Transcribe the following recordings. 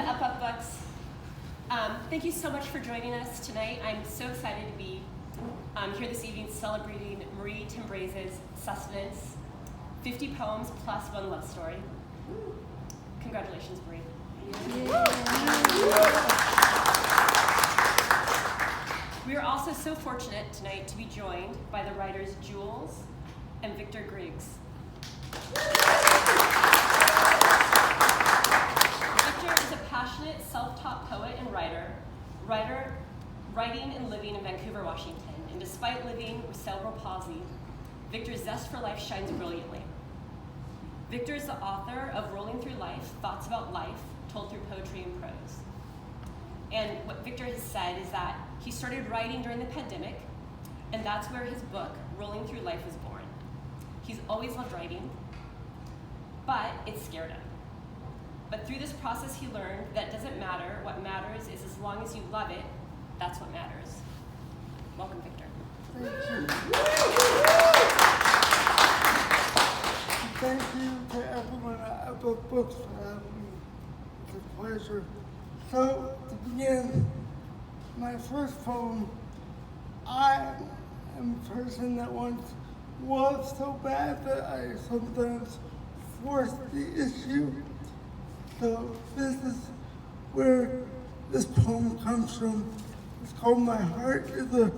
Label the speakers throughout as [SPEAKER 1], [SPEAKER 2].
[SPEAKER 1] to Up Up Books. Thank you so much for joining us tonight. I'm so excited to be here this evening celebrating Marie Timbrase's Sustenance, 50 poems plus one love story. Congratulations, Marie. We are also so fortunate tonight to be joined by the writers Jules and Victor Griggs. Victor is a passionate, self-taught poet and writer, writing and living in Vancouver, Washington. And despite living with cerebral palsy, Victor's zest for life shines brilliantly. Victor is the author of Rolling Through Life, Thoughts About Life, told through poetry and prose. And what Victor has said is that he started writing during the pandemic, and that's where his book, Rolling Through Life, was born. He's always loved writing, but it scared him. But through this process, he learned that it doesn't matter. What matters is as long as you love it, that's what matters. Welcome, Victor.
[SPEAKER 2] Thank you to everyone at Books for having me. It's a pleasure. So, to begin, my first poem, I am a person that once was so bad that I sometimes forced the issue. So this is where this poem comes from. It's called My Heart is a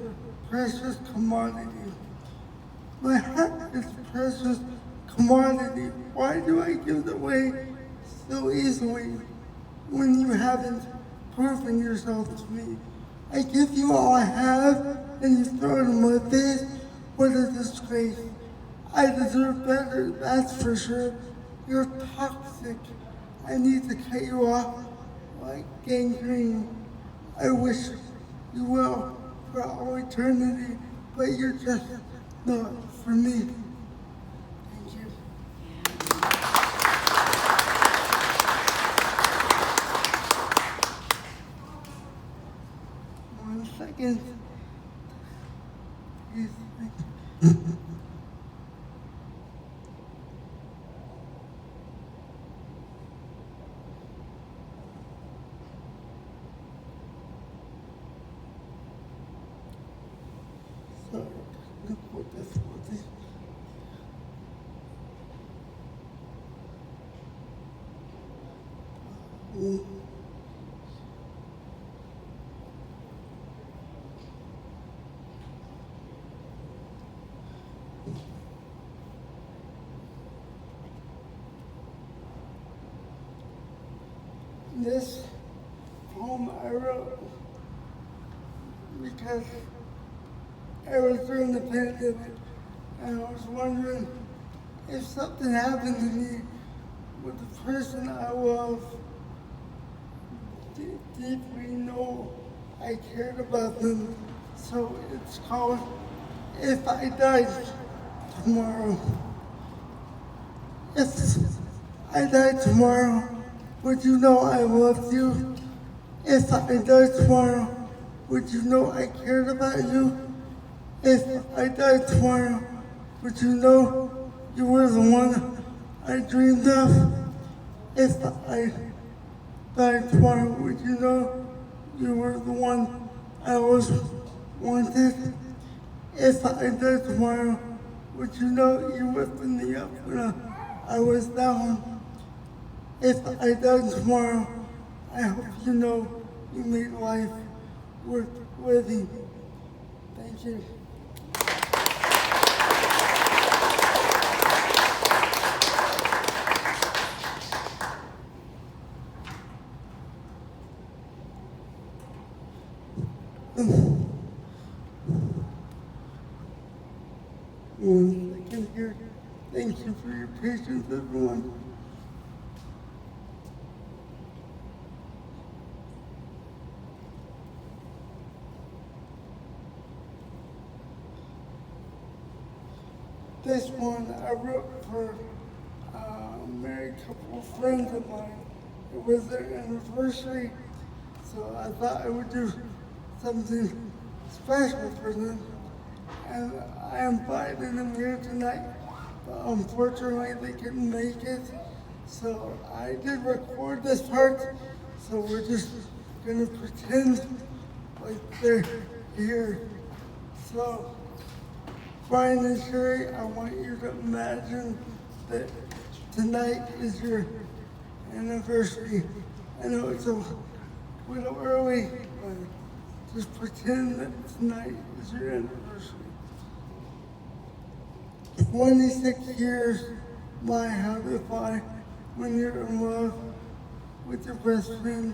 [SPEAKER 2] Precious Commodity. My heart is a precious commodity. Why do I give it away so easily when you haven't proven yourself to me? I give you all I have and you throw it in my face. What a disgrace. I deserve better, that's for sure. You're toxic. I need to cut you off like gangrene. I wish you well for all eternity, but you're just not for me. Thank you. One second. Please, thank you. This poem I wrote because I was during the pandemic and I was wondering if something happened to me with the person I love. Deeply know I cared about them. So it's called If I Died Tomorrow. If I died tomorrow, would you know I loved you? If I died tomorrow, would you know I cared about you? If I died tomorrow, would you know you were the one I dreamed of? If I died tomorrow, would you know you were the one I always wanted? If I died tomorrow, would you know you lifted me up when I was down? If I died tomorrow, I hope you know you made life worth living. Thank you. One second here. Thank you for your patience, everyone. This one I wrote for a married couple of friends of mine. It was their anniversary, so I thought I would do something special for them. And I invited them here tonight, but unfortunately they couldn't make it. So I did record this part So we're just gonna pretend like they're here. So, Brian and Sherry, I want you to imagine that tonight is your anniversary. I know it's a little early, but just pretend that tonight is your anniversary. 26 years, my how to fly when you're in love with your best friend.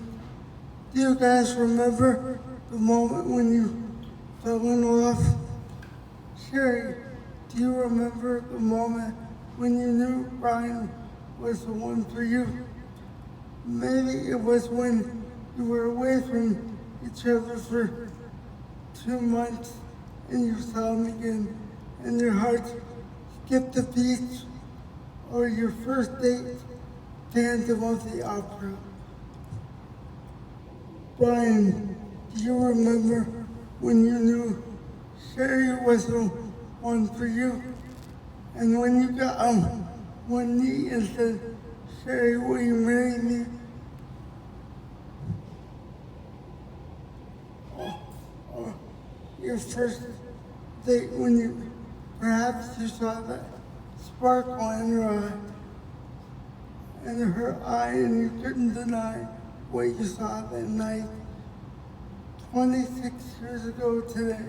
[SPEAKER 2] Do you guys remember the moment when you fell in love? Sherry, do you remember the moment when you knew Brian was the one for you? Maybe it was when you were away from each other for 2 months and you saw him again and your heart skipped the beach, or your first date, Phantom of the Opera. Brian, do you remember when you knew Sherry was the one for you? And when you got on one knee and said, Sherry, will you marry me? Or your first date when you, perhaps you saw that sparkle in her eye, and you couldn't deny what you saw that night. 26 years ago today,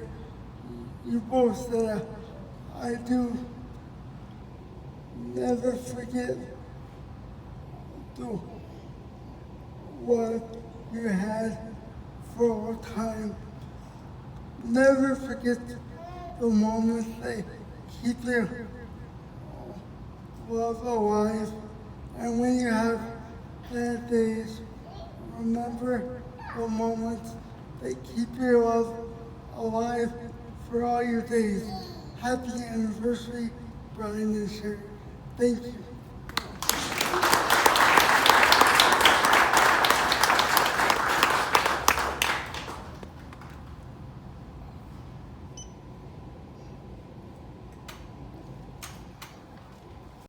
[SPEAKER 2] you both said, I do. Never forget the what you had for a time. Never forget the moments that keep your love alive. And when you have bad days, remember the moments that keep your love alive for all your days. Happy anniversary, Brian and Sherry. Thank you.